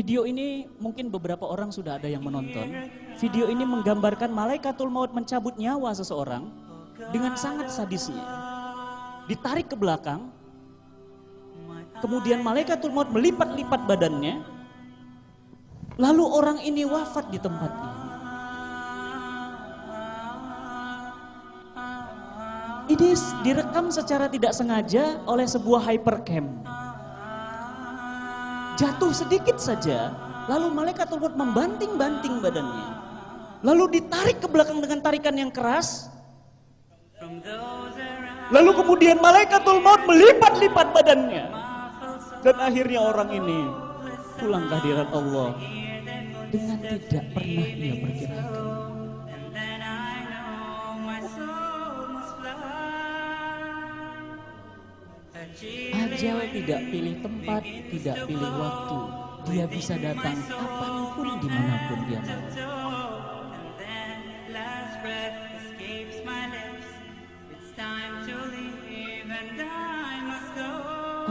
Video ini mungkin beberapa orang sudah ada yang menonton. Video ini menggambarkan malaikatul maut mencabut nyawa seseorang dengan sangat sadisnya. Ditarik ke belakang, kemudian malaikatul maut melipat-lipat badannya, lalu orang ini wafat di tempatnya. Ini direkam secara tidak sengaja oleh sebuah hypercam. Jatuh sedikit saja, lalu malaikatul maut membanting-banting badannya. Lalu ditarik ke belakang dengan tarikan yang keras. Lalu kemudian malaikatul maut melipat-lipat badannya. Dan akhirnya orang ini pulang ke hadirat Allah dengan tidak pernah ia perkirakan. Ajal tidak pilih tempat, tidak pilih waktu. Dia bisa datang kapanpun, dimanapun dia mau.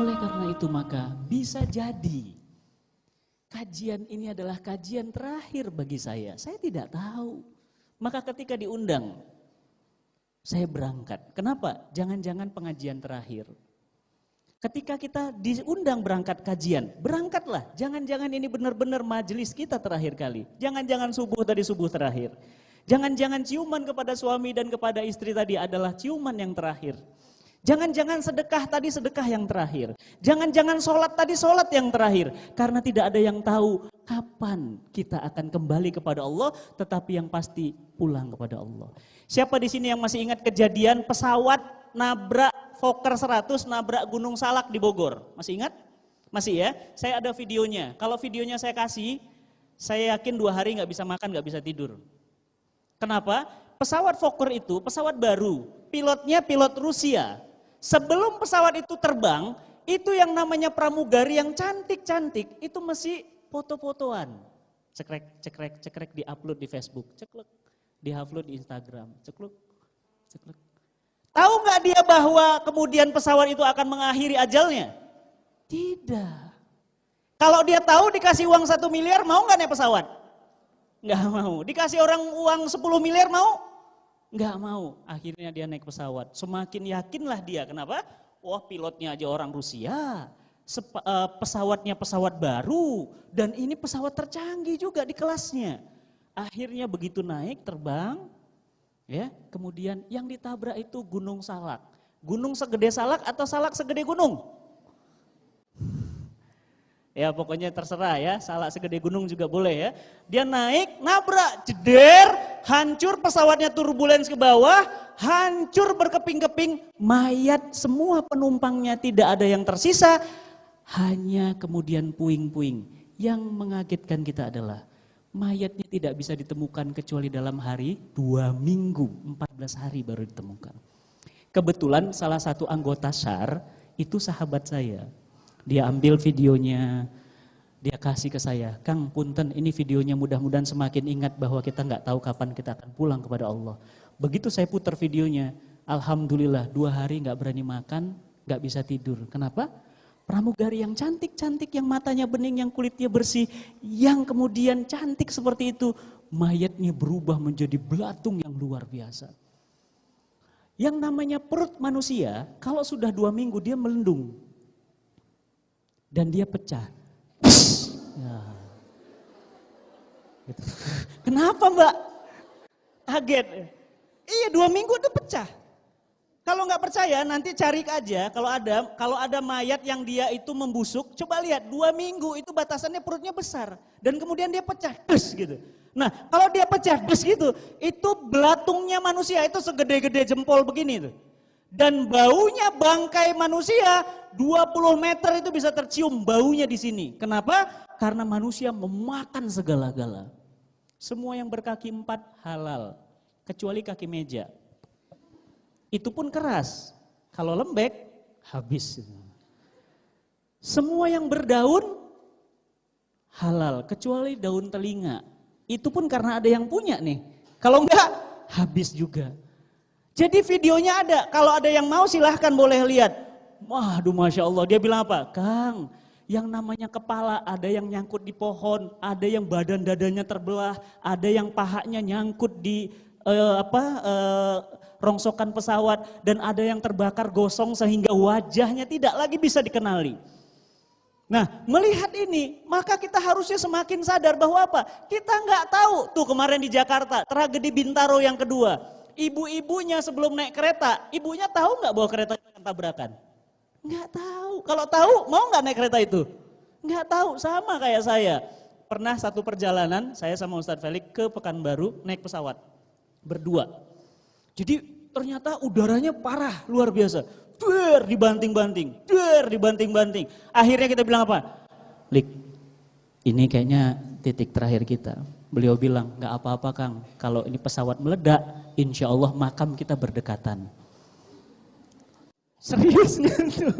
Oleh karena itu maka bisa jadi kajian ini adalah kajian terakhir bagi saya. Saya tidak tahu. Maka ketika diundang, saya berangkat. Kenapa? Jangan-jangan pengajian terakhir. Ketika kita diundang berangkat kajian, berangkatlah. Jangan-jangan ini benar-benar majelis kita terakhir kali. Jangan-jangan subuh tadi subuh terakhir. Jangan-jangan ciuman kepada suami dan kepada istri tadi adalah ciuman yang terakhir. Jangan-jangan sedekah tadi sedekah yang terakhir. Jangan-jangan sholat tadi sholat yang terakhir. Karena tidak ada yang tahu kapan kita akan kembali kepada Allah, tetapi yang pasti pulang kepada Allah. Siapa di sini yang masih ingat kejadian pesawat nabrak Fokker 100 nabrak Gunung Salak di Bogor? Masih ingat? Masih ya? Saya ada videonya. Kalau videonya saya kasih, saya yakin 2 hari nggak bisa makan, nggak bisa tidur. Kenapa? Pesawat Fokker itu pesawat baru, pilotnya pilot Rusia. Sebelum pesawat itu terbang, itu yang namanya pramugari yang cantik-cantik, itu masih foto-fotoan. Cekrek, di-upload di Facebook, ceklek, di-upload di Instagram, ceklek. Tahu nggak dia bahwa kemudian pesawat itu akan mengakhiri ajalnya? Tidak. Kalau dia tahu dikasih uang 1 miliar, mau nggak naik pesawat? Nggak mau. Dikasih orang uang 10 miliar mau? Nggak mau. Akhirnya dia naik pesawat. Semakin yakinlah dia. Kenapa? Wah, pilotnya aja orang Rusia. Pesawatnya pesawat baru. Dan ini pesawat tercanggih juga di kelasnya. Akhirnya begitu naik, terbang. Ya, kemudian yang ditabrak itu Gunung Salak. Gunung segede Salak atau Salak segede gunung? Ya pokoknya terserah ya, Salak segede gunung juga boleh ya. Dia naik, nabrak, jeder, hancur pesawatnya turbulens ke bawah, hancur berkeping-keping, mayat semua penumpangnya tidak ada yang tersisa, hanya kemudian puing-puing. Yang mengagetkan kita adalah mayatnya tidak bisa ditemukan kecuali dalam hari 2 minggu, 14 hari baru ditemukan. Kebetulan salah satu anggota SAR itu sahabat saya. Dia ambil videonya, dia kasih ke saya. Kang, punten ini videonya mudah-mudahan semakin ingat bahwa kita nggak tahu kapan kita akan pulang kepada Allah. Begitu saya putar videonya, alhamdulillah 2 hari nggak berani makan, nggak bisa tidur. Kenapa? Pramugari yang cantik-cantik, yang matanya bening, yang kulitnya bersih, yang kemudian cantik seperti itu, mayatnya berubah menjadi belatung yang luar biasa. Yang namanya perut manusia, kalau sudah 2 minggu dia melendung. Dan dia pecah. Ya. Gitu. Kenapa Mbak? Kaget. Iya 2 minggu udah pecah. Kalau nggak percaya nanti cari aja kalau ada mayat yang dia itu membusuk, coba lihat 2 minggu itu batasannya perutnya besar dan kemudian dia pecah des gitu. Nah kalau dia pecah des gitu, itu belatungnya manusia itu segede-gede jempol begini tuh. Dan baunya bangkai manusia 20 meter itu bisa tercium baunya di sini. Kenapa? Karena manusia memakan segala-gala. Semua yang berkaki 4 halal, kecuali kaki meja. Itu pun keras, kalau lembek habis. Semua yang berdaun halal, kecuali daun telinga. Itu pun karena ada yang punya nih, kalau enggak habis juga. Jadi videonya ada, kalau ada yang mau silahkan boleh lihat. Waduh Masya Allah, dia bilang apa? Kang, Yang namanya kepala, ada yang nyangkut di pohon, ada yang badan dadanya terbelah, ada yang pahanya nyangkut di rongsokan pesawat, dan ada yang terbakar gosong sehingga wajahnya tidak lagi bisa dikenali. Nah, melihat ini, maka kita harusnya semakin sadar bahwa apa? Kita nggak tahu, tuh kemarin di Jakarta, tragedi Bintaro yang kedua. Ibu-ibunya sebelum naik kereta, ibunya tahu nggak bahwa kereta akan tabrakan? Nggak tahu. Kalau tahu, mau nggak naik kereta itu? Nggak tahu, sama kayak saya. Pernah satu perjalanan, saya sama Ustadz Felix ke Pekanbaru, naik pesawat. Berdua. Jadi ternyata udaranya parah, luar biasa. Der dibanting-banting. Akhirnya kita bilang apa? Lik, ini kayaknya titik terakhir kita. Beliau bilang, gak apa-apa Kang, kalau ini pesawat meledak, insya Allah makam kita berdekatan. Seriusnya tuh.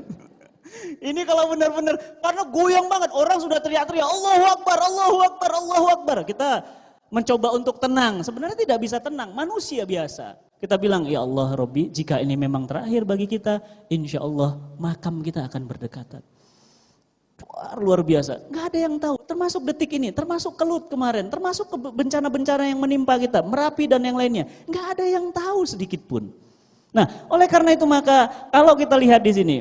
Ini kalau benar-benar, karena goyang banget, orang sudah teriak-teriak, Allahu Akbar, Allahu Akbar, Allahu Akbar. Kita mencoba untuk tenang, sebenarnya tidak bisa tenang, manusia biasa. Kita bilang, ya Allah Robbi, jika ini memang terakhir bagi kita, insya Allah makam kita akan berdekatan. Luar biasa, nggak ada yang tahu, termasuk detik ini, termasuk Kelut kemarin, termasuk bencana-bencana yang menimpa kita, Merapi dan yang lainnya, nggak ada yang tahu sedikit pun. Nah, oleh karena itu maka kalau kita lihat di sini,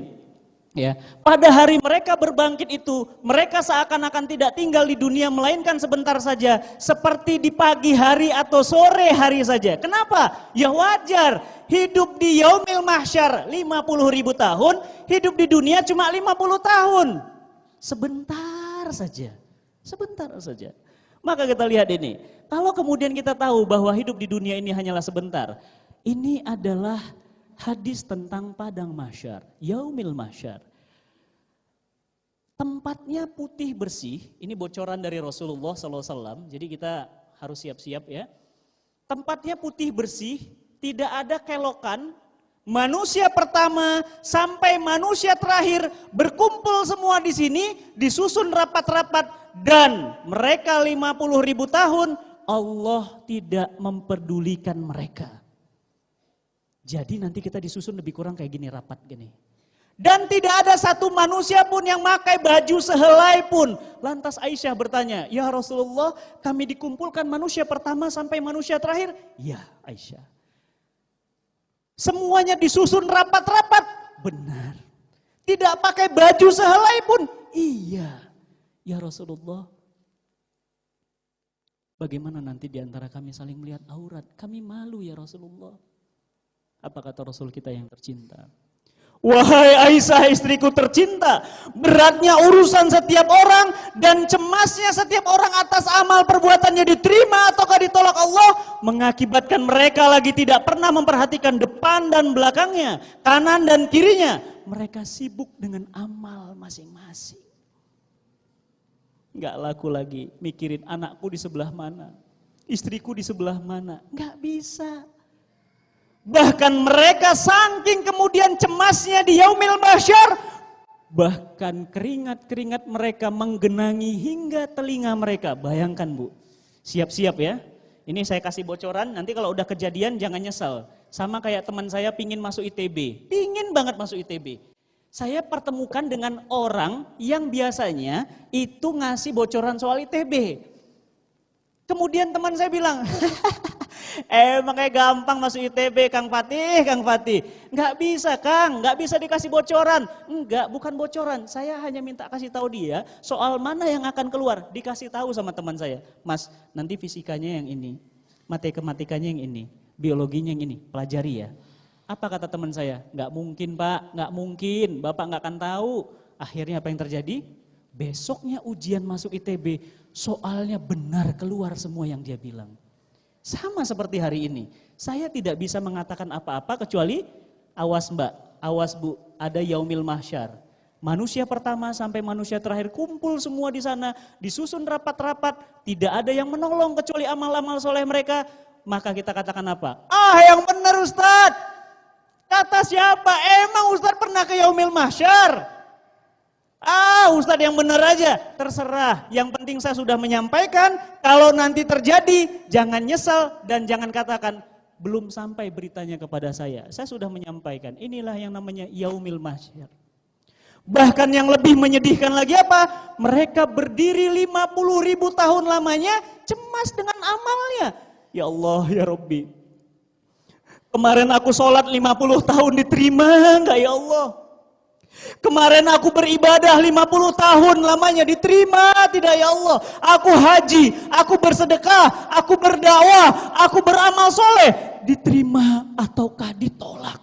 ya, pada hari mereka berbangkit itu, mereka seakan-akan tidak tinggal di dunia melainkan sebentar saja, seperti di pagi hari atau sore hari saja. Kenapa? Ya wajar, hidup di yaumil mahsyar 50.000 tahun, hidup di dunia cuma 50 tahun. Sebentar saja, sebentar saja. Maka kita lihat ini, kalau kemudian kita tahu bahwa hidup di dunia ini hanyalah sebentar, ini adalah hadis tentang padang mahsyar, yaumil mahsyar. Tempatnya putih bersih, ini bocoran dari Rasulullah SAW, jadi kita harus siap-siap ya. Tempatnya putih bersih, tidak ada kelokan, manusia pertama sampai manusia terakhir berkumpul semua di sini, disusun rapat-rapat, dan mereka 50.000 tahun, Allah tidak memperdulikan mereka. Jadi nanti kita disusun lebih kurang kayak gini, rapat gini. Dan tidak ada satu manusia pun yang pakai baju sehelai pun. Lantas Aisyah bertanya, ya Rasulullah, kami dikumpulkan manusia pertama sampai manusia terakhir? Ya Aisyah. Semuanya disusun rapat-rapat? Benar. Tidak pakai baju sehelai pun? Iya. Ya Rasulullah, bagaimana nanti diantara kami saling melihat aurat? Kami malu ya Rasulullah. Apa kata Rasul kita yang tercinta? Wahai Aisyah istriku tercinta, beratnya urusan setiap orang dan cemasnya setiap orang atas amal perbuatannya diterima ataukah ditolak Allah, mengakibatkan mereka lagi tidak pernah memperhatikan depan dan belakangnya, kanan dan kirinya. Mereka sibuk dengan amal masing-masing. Nggak laku lagi mikirin anakku di sebelah mana, istriku di sebelah mana, nggak bisa. Bahkan mereka saking kemudian cemasnya di yaumil mahsyar, bahkan keringat-keringat mereka menggenangi hingga telinga mereka. Bayangkan Bu, siap-siap ya. Ini saya kasih bocoran, nanti kalau udah kejadian jangan nyesal. Sama kayak teman saya pingin masuk ITB, pingin banget masuk ITB. Saya pertemukan dengan orang yang biasanya itu ngasih bocoran soal ITB. Kemudian teman saya bilang, makanya gampang masuk ITB Kang Fatih. Nggak bisa Kang, nggak bisa dikasih bocoran. Enggak, bukan bocoran, saya hanya minta kasih tahu dia soal mana yang akan keluar. Dikasih tahu sama teman saya, Mas nanti fisikanya yang ini, matematikanya yang ini, biologinya yang ini, pelajari ya. Apa kata teman saya? Nggak mungkin Pak, nggak mungkin, Bapak nggak akan tahu. Akhirnya apa yang terjadi? Besoknya ujian masuk ITB, soalnya benar keluar semua yang dia bilang. Sama seperti hari ini, saya tidak bisa mengatakan apa-apa kecuali awas Mbak, awas Bu, ada yaumil mahsyar. Manusia pertama sampai manusia terakhir kumpul semua di sana, disusun rapat-rapat, tidak ada yang menolong kecuali amal-amal soleh mereka. Maka kita katakan apa? Ah yang benar Ustadz. Kata siapa? Emang Ustadz pernah ke yaumil mahsyar? Ustadz yang benar aja, terserah. Yang penting saya sudah menyampaikan, kalau nanti terjadi jangan nyesal dan jangan katakan belum sampai beritanya kepada saya. Saya sudah menyampaikan, inilah yang namanya yaumil mahsyar. Bahkan yang lebih menyedihkan lagi apa? Mereka berdiri 50.000 tahun lamanya cemas dengan amalnya. Ya Allah, ya Rabbi. Kemarin aku sholat 50 tahun diterima enggak ya Allah? Kemarin aku beribadah 50 tahun lamanya diterima tidak ya Allah? Aku haji, aku bersedekah, aku berdakwah, aku beramal soleh. Diterima ataukah ditolak?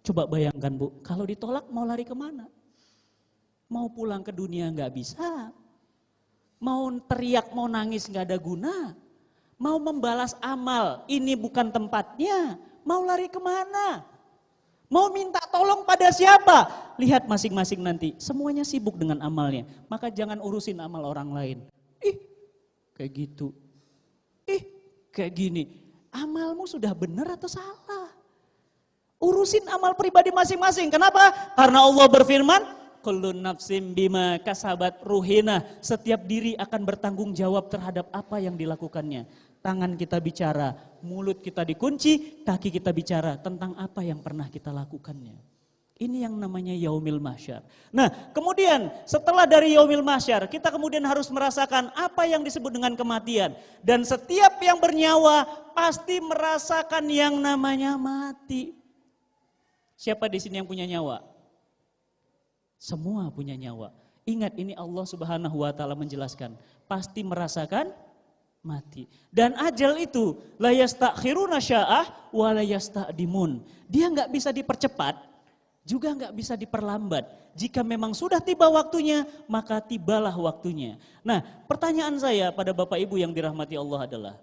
Coba bayangkan Bu, kalau ditolak mau lari kemana? Mau pulang ke dunia nggak bisa, mau teriak, mau nangis nggak ada guna, mau membalas amal ini bukan tempatnya, mau lari kemana? Mau minta tolong pada siapa? Lihat masing-masing nanti, semuanya sibuk dengan amalnya, maka jangan urusin amal orang lain. Kayak gitu, kayak gini, amalmu sudah benar atau salah? Urusin amal pribadi masing-masing, kenapa? Karena Allah berfirman, kullu nafsim bima kasabat ruhina. Setiap diri akan bertanggung jawab terhadap apa yang dilakukannya. Tangan kita bicara, mulut kita dikunci, kaki kita bicara tentang apa yang pernah kita lakukannya. Ini yang namanya yaumil mahsyar. Nah, kemudian setelah dari yaumil mahsyar, kita kemudian harus merasakan apa yang disebut dengan kematian. Dan setiap yang bernyawa pasti merasakan yang namanya mati. Siapa di sini yang punya nyawa? Semua punya nyawa. Ingat, ini Allah Subhanahu wa taala menjelaskan, pasti merasakan mati. Dan ajal itu la yastakhiruna sya'ah wa la yastaqdimun. Dia enggak bisa dipercepat, juga enggak bisa diperlambat. Jika memang sudah tiba waktunya, maka tibalah waktunya. Nah, pertanyaan saya pada Bapak Ibu yang dirahmati Allah adalah,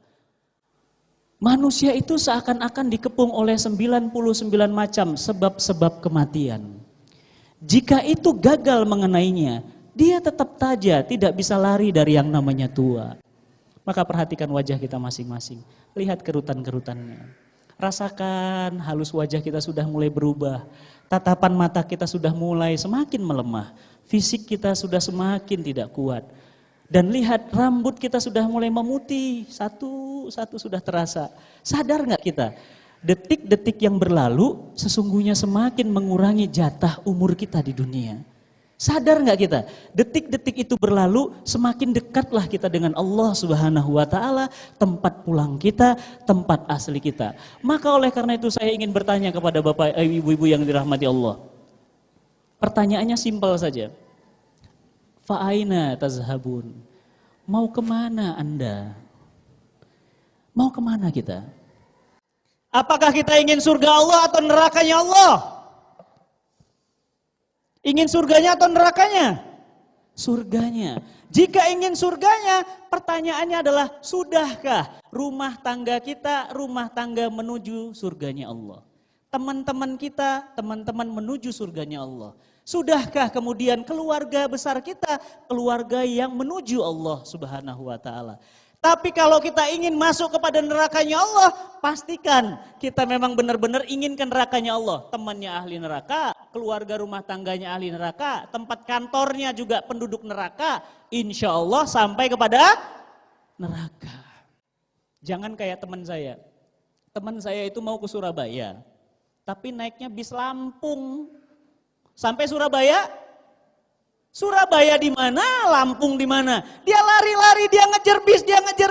manusia itu seakan-akan dikepung oleh 99 macam sebab-sebab kematian. Jika itu gagal mengenainya, dia tetap saja tidak bisa lari dari yang namanya tua. Maka perhatikan wajah kita masing-masing, lihat kerutan-kerutannya. Rasakan halus wajah kita sudah mulai berubah, tatapan mata kita sudah mulai semakin melemah, fisik kita sudah semakin tidak kuat. Dan lihat rambut kita sudah mulai memutih, satu-satu sudah terasa. Sadar nggak kita? Detik-detik yang berlalu sesungguhnya semakin mengurangi jatah umur kita di dunia. Sadar nggak kita? Detik-detik itu berlalu semakin dekatlah kita dengan Allah Subhanahu wa taala, tempat pulang kita, tempat asli kita. Maka oleh karena itu saya ingin bertanya kepada Bapak Ibu-ibu yang dirahmati Allah. Pertanyaannya simpel saja. Fa'aina tazhabun? Mau kemana Anda? Mau kemana kita? Apakah kita ingin surga Allah atau nerakanya Allah? Ingin surganya atau nerakanya? Surganya. Jika ingin surganya, pertanyaannya adalah, sudahkah rumah tangga kita, rumah tangga menuju surganya Allah? Teman-teman kita, teman-teman menuju surganya Allah. Sudahkah kemudian keluarga besar kita, keluarga yang menuju Allah Subhanahu wa taala? Tapi kalau kita ingin masuk kepada nerakanya Allah, pastikan kita memang benar-benar inginkan nerakanya Allah. Temannya ahli neraka, keluarga rumah tangganya ahli neraka, tempat kantornya juga penduduk neraka, insya Allah sampai kepada neraka. Jangan kayak teman saya. Teman saya itu mau ke Surabaya, tapi naiknya bis Lampung. Sampai Surabaya, Surabaya di mana, Lampung di mana? Dia lari-lari, dia ngejar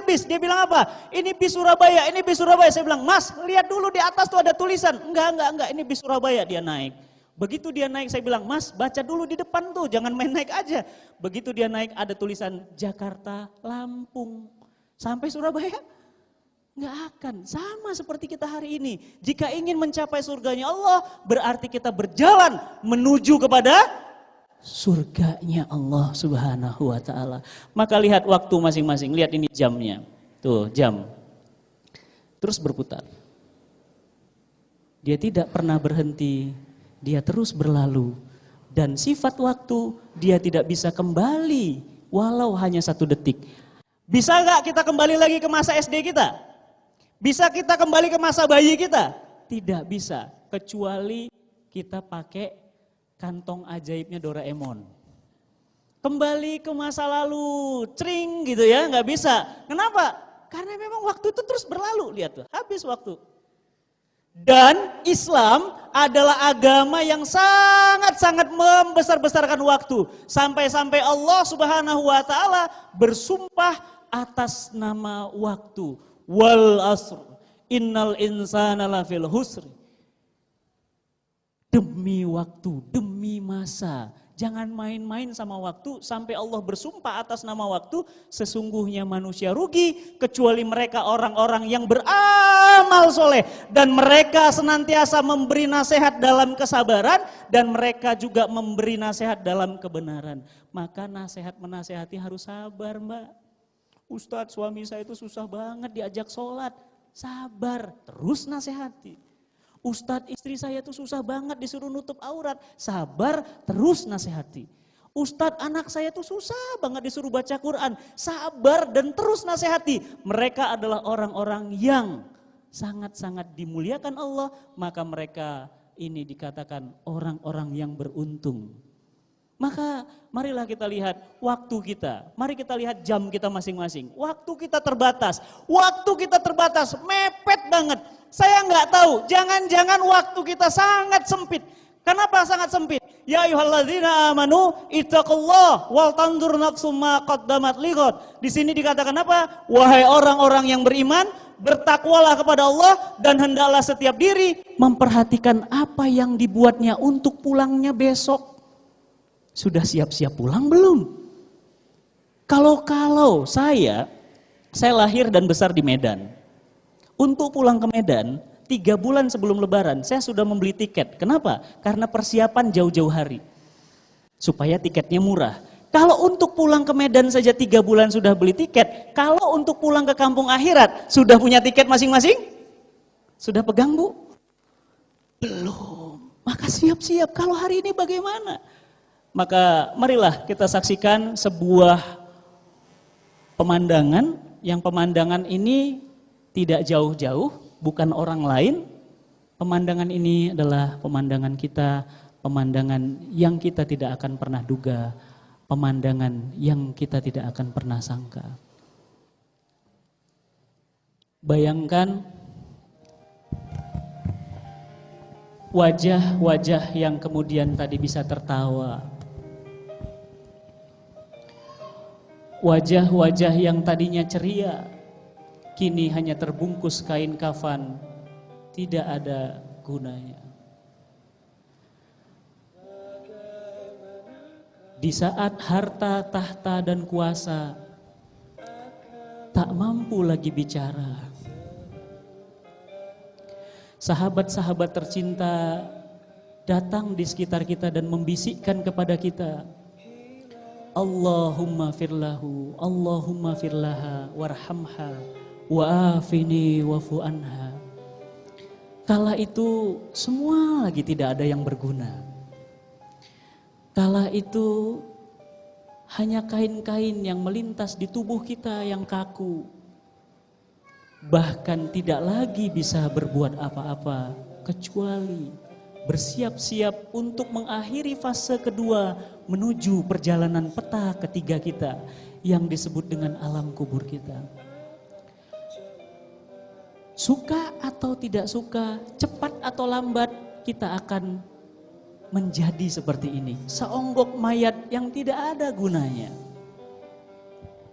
bis. Dia bilang apa? Ini bis Surabaya, ini bis Surabaya. Saya bilang, Mas, lihat dulu di atas tuh ada tulisan. Enggak, ini bis Surabaya. Dia naik. Begitu dia naik, saya bilang, Mas, baca dulu di depan tuh, jangan main naik aja. Begitu dia naik, ada tulisan Jakarta, Lampung. Sampai Surabaya? Enggak akan. Sama seperti kita hari ini. Jika ingin mencapai surganya Allah, berarti kita berjalan menuju kepada surganya Allah Subhanahu wa taala. Maka lihat waktu masing-masing, lihat ini jamnya. Tuh, jam. Terus berputar. Dia tidak pernah berhenti, dia terus berlalu. Dan sifat waktu, dia tidak bisa kembali walau hanya 1 detik. Bisa enggak kita kembali lagi ke masa SD kita? Bisa kita kembali ke masa bayi kita? Tidak bisa, kecuali kita pakai kantong ajaibnya Doraemon. Kembali ke masa lalu, cring gitu ya, nggak bisa. Kenapa? Karena memang waktu itu terus berlalu, lihat tuh, habis waktu. Dan Islam adalah agama yang sangat-sangat membesar-besarkan waktu. Sampai-sampai Allah Subhanahu wa taala bersumpah atas nama waktu. Wal asr, innal insana lafil husri. Demi waktu, demi masa. Jangan main-main sama waktu, sampai Allah bersumpah atas nama waktu, sesungguhnya manusia rugi, kecuali mereka orang-orang yang beramal soleh. Dan mereka senantiasa memberi nasihat dalam kesabaran, dan mereka juga memberi nasihat dalam kebenaran. Maka nasihat menasehati harus sabar, Mbak. Ustadz, suami saya itu susah banget diajak sholat. Sabar, terus nasihati. Ustadz, istri saya tuh susah banget disuruh nutup aurat. Sabar, terus nasihati. Ustadz, anak saya tuh susah banget disuruh baca Quran. Sabar dan terus nasihati. Mereka adalah orang-orang yang sangat-sangat dimuliakan Allah. Maka mereka ini dikatakan orang-orang yang beruntung. Maka marilah kita lihat waktu kita. Mari kita lihat jam kita masing-masing. Waktu kita terbatas. Waktu kita terbatas, mepet banget. Saya nggak tahu, jangan-jangan waktu kita sangat sempit. Kenapa sangat sempit? Ya ayyuhalladzina amanu ittaqullah wal tanzur nafsum ma qaddamat lighad. Di sini dikatakan apa? Wahai orang-orang yang beriman, bertakwalah kepada Allah dan hendaklah setiap diri memperhatikan apa yang dibuatnya untuk pulangnya besok. Sudah siap-siap pulang belum? Kalau saya lahir dan besar di Medan. Untuk pulang ke Medan, 3 bulan sebelum Lebaran, saya sudah membeli tiket. Kenapa? Karena persiapan jauh-jauh hari. Supaya tiketnya murah. Kalau untuk pulang ke Medan saja 3 bulan sudah beli tiket, kalau untuk pulang ke kampung akhirat, sudah punya tiket masing-masing? Sudah pegang, Bu? Belum. Maka siap-siap, kalau hari ini bagaimana? Maka marilah kita saksikan sebuah pemandangan, yang pemandangan ini tidak jauh-jauh, bukan orang lain. Pemandangan ini adalah pemandangan kita, pemandangan yang kita tidak akan pernah duga, pemandangan yang kita tidak akan pernah sangka. Bayangkan wajah-wajah yang kemudian tadi bisa tertawa. Wajah-wajah yang tadinya ceria, kini hanya terbungkus kain kafan, tidak ada gunanya. Di saat harta, tahta, dan kuasa tak mampu lagi bicara, sahabat-sahabat tercinta datang di sekitar kita dan membisikkan kepada kita, Allahumma firlahu, Allahumma firlaha, warhamha, wa'afini wa'fu anha. Kala itu semua lagi tidak ada yang berguna. Kala itu hanya kain-kain yang melintas di tubuh kita yang kaku. Bahkan tidak lagi bisa berbuat apa-apa kecuali bersiap-siap untuk mengakhiri fase kedua menuju perjalanan peta ketiga kita yang disebut dengan alam kubur kita. Suka atau tidak suka, cepat atau lambat, kita akan menjadi seperti ini. Seonggok mayat yang tidak ada gunanya.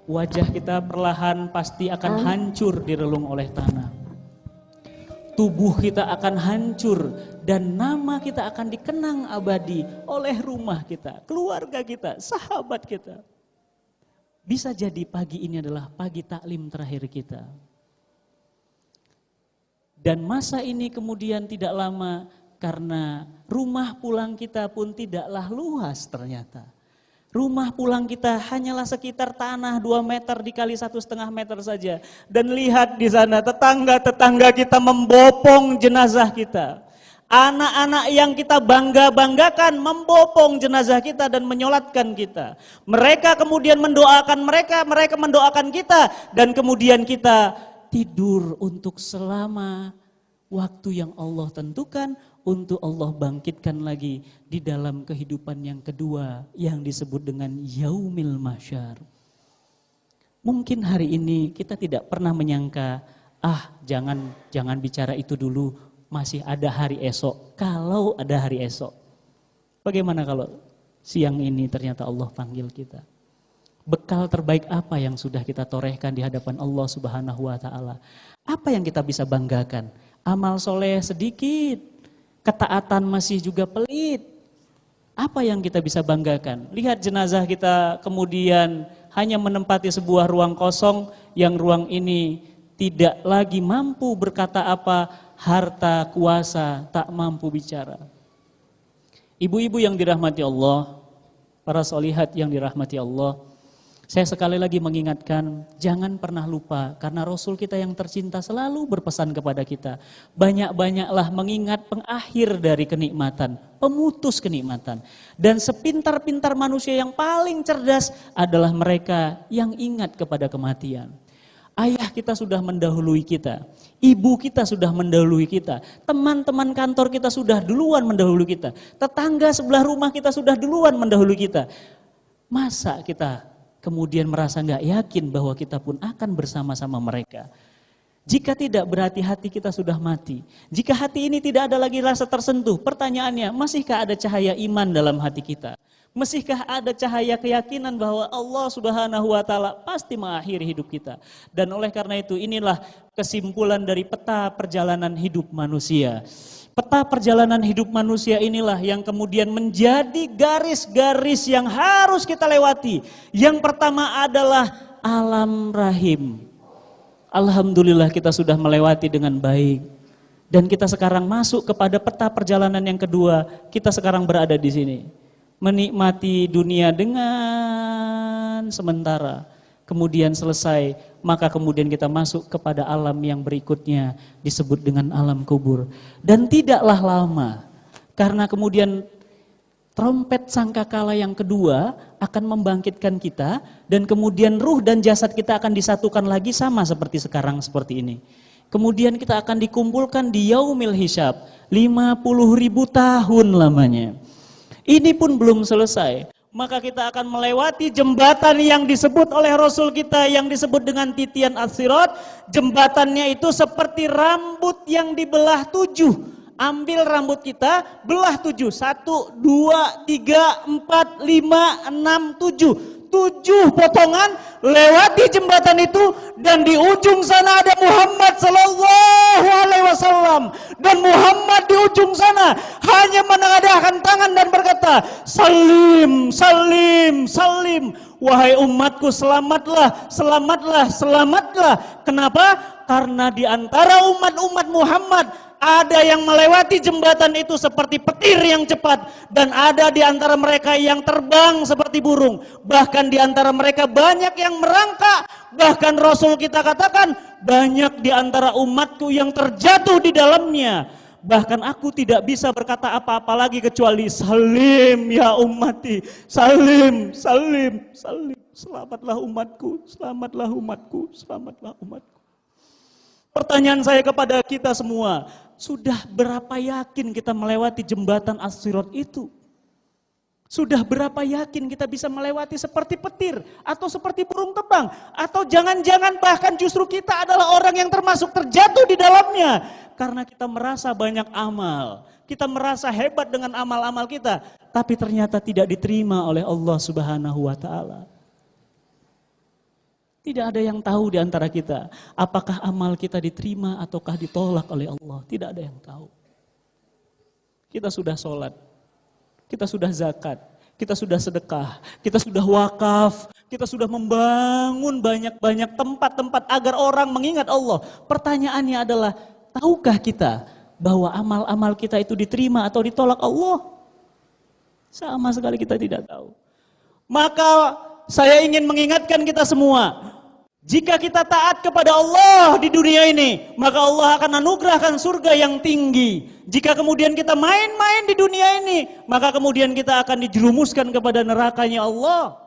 Wajah kita perlahan pasti akan hancur direlung oleh tanah. Tubuh kita akan hancur dan nama kita akan dikenang abadi oleh rumah kita, keluarga kita, sahabat kita. Bisa jadi pagi ini adalah pagi taklim terakhir kita. Dan masa ini kemudian tidak lama karena rumah pulang kita pun tidaklah luas ternyata. Rumah pulang kita hanyalah sekitar tanah 2 meter dikali 1,5 meter saja. Dan lihat di sana tetangga-tetangga kita membopong jenazah kita. Anak-anak yang kita bangga-banggakan membopong jenazah kita dan menyolatkan kita. Mereka kemudian mendoakan mereka mendoakan kita. Dan kemudian kita tidur untuk selama waktu yang Allah tentukan untuk Allah bangkitkan lagi di dalam kehidupan yang kedua yang disebut dengan Yaumil Mahsyar. Mungkin hari ini kita tidak pernah menyangka, jangan bicara itu dulu, masih ada hari esok. Kalau ada hari esok. Bagaimana kalau siang ini ternyata Allah panggil kita? Bekal terbaik apa yang sudah kita torehkan di hadapan Allah Subhanahu wa Ta'ala? Apa yang kita bisa banggakan? Amal soleh sedikit, ketaatan masih juga pelit. Apa yang kita bisa banggakan? Lihat jenazah kita kemudian hanya menempati sebuah ruang kosong, yang ruang ini tidak lagi mampu berkata apa, harta, kuasa, tak mampu bicara. Ibu-ibu yang dirahmati Allah, para solihat yang dirahmati Allah, saya sekali lagi mengingatkan, jangan pernah lupa, karena Rasul kita yang tercinta selalu berpesan kepada kita, banyak-banyaklah mengingat pengakhir dari kenikmatan, pemutus kenikmatan. Dan sepintar-pintar manusia yang paling cerdas adalah mereka yang ingat kepada kematian. Ayah kita sudah mendahului kita, ibu kita sudah mendahului kita, teman-teman kantor kita sudah duluan mendahului kita, tetangga sebelah rumah kita sudah duluan mendahului kita. Masa kita kemudian merasa nggak yakin bahwa kita pun akan bersama-sama mereka? Jika tidak, berarti hati kita sudah mati. Jika hati ini tidak ada lagi rasa tersentuh, pertanyaannya, masihkah ada cahaya iman dalam hati kita? Masihkah ada cahaya keyakinan bahwa Allah Subhanahu wa Ta'ala pasti mengakhiri hidup kita? Dan oleh karena itu, inilah kesimpulan dari peta perjalanan hidup manusia. Peta perjalanan hidup manusia inilah yang kemudian menjadi garis-garis yang harus kita lewati. Yang pertama adalah alam rahim. Alhamdulillah kita sudah melewati dengan baik. Dan kita sekarang masuk kepada peta perjalanan yang kedua. Kita sekarang berada di sini. Menikmati dunia dengan sementara. Kemudian selesai, maka kemudian kita masuk kepada alam yang berikutnya, disebut dengan alam kubur. Dan tidaklah lama, karena kemudian trompet sangkakala yang kedua akan membangkitkan kita, dan kemudian ruh dan jasad kita akan disatukan lagi sama seperti sekarang, seperti ini. Kemudian kita akan dikumpulkan di yaumil hisab, 50.000 tahun lamanya. Ini pun belum selesai. Maka kita akan melewati jembatan yang disebut oleh Rasul kita yang disebut dengan titian as-sirat. Jembatannya itu seperti rambut yang dibelah 7. Ambil rambut kita, belah 7. 1, 2, 3, 4, 5, 6, 7. 7 potongan, lewati jembatan itu, dan di ujung sana ada Muhammad sallallahu alaihi wasallam. Dan Muhammad di ujung sana hanya menengadahkan tangan dan berkata, salim, salim, salim. Wahai umatku, selamatlah, selamatlah, selamatlah. Kenapa? Karena di antara umat-umat Muhammad ada yang melewati jembatan itu seperti petir yang cepat, dan ada di antara mereka yang terbang seperti burung. Bahkan di antara mereka banyak yang merangkak. Bahkan Rasul kita katakan, banyak di antara umatku yang terjatuh di dalamnya. Bahkan aku tidak bisa berkata apa-apa lagi kecuali salim ya ummati, salim, salim, salim. Selamatlah umatku, selamatlah umatku, selamatlah umatku. Pertanyaan saya kepada kita semua, sudah berapa yakin kita melewati jembatan as-sirat itu? Sudah berapa yakin kita bisa melewati seperti petir atau seperti burung terbang? Atau jangan-jangan bahkan justru kita adalah orang yang termasuk terjatuh di dalamnya. Karena kita merasa banyak amal, kita merasa hebat dengan amal-amal kita, tapi ternyata tidak diterima oleh Allah Subhanahu wa Ta'ala. Tidak ada yang tahu di antara kita, apakah amal kita diterima ataukah ditolak oleh Allah. Tidak ada yang tahu. Kita sudah sholat, kita sudah zakat, kita sudah sedekah, kita sudah wakaf, kita sudah membangun banyak-banyak tempat-tempat agar orang mengingat Allah. Pertanyaannya adalah, tahukah kita bahwa amal-amal kita itu diterima atau ditolak Allah? Sama sekali kita tidak tahu. Maka saya ingin mengingatkan kita semua, jika kita taat kepada Allah di dunia ini, maka Allah akan anugerahkan surga yang tinggi. Jika kemudian kita main-main di dunia ini, maka kemudian kita akan dijerumuskan kepada nerakanya Allah.